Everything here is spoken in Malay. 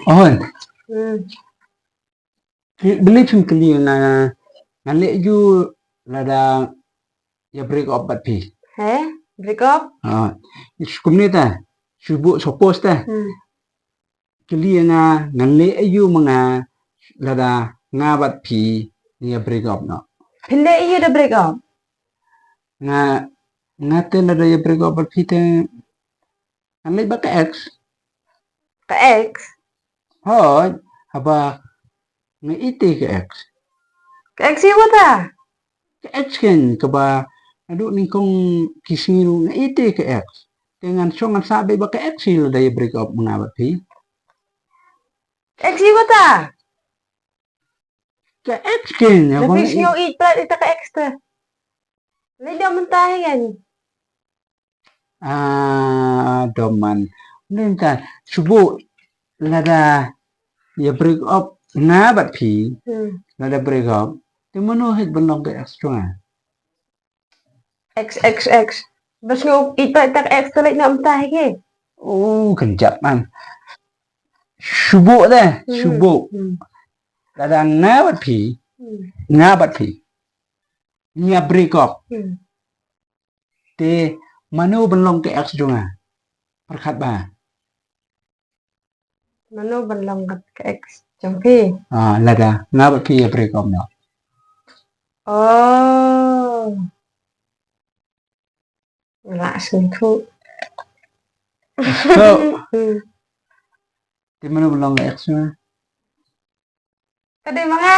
Oh, Hmm. beli chung kali na ngale you lada ya break up bat pi. Break up? Kumnita subu suppose ta kali nga ngale you mga lada nga bat pi ya break up no. Hindi iyo the break up. Nga te lada ya break up bat pi te ngale ba ka ex? Ka ex? Haba nga ite ka ex. Ka ex iyo ta? Ka ex ken ka ba adu ni kong kismiru nga ite ka ex. Dengan so nga sabi ba ka ex sila da ya break up mga bat pi? Ka ex iyo ta? Ka ex ken Lapis nyo ita ka ex ta. Lida man tayo yan. Doman. Nenta subu lada ya break up nga bat pi lada break up te manuhit belong ka ex nga. X. Bas nyo ita ka ex ta lida man tayo ke. Kenjap man. Subu deh, subu. Lada nga bat pi nya break up te manu belong ka ex nga. Perkat ba? Mano belong ka ex jangki. Lada nga bat pi ya break up no. Oh. Wala suntu. So, te manu belong ka ex nga. Kada mga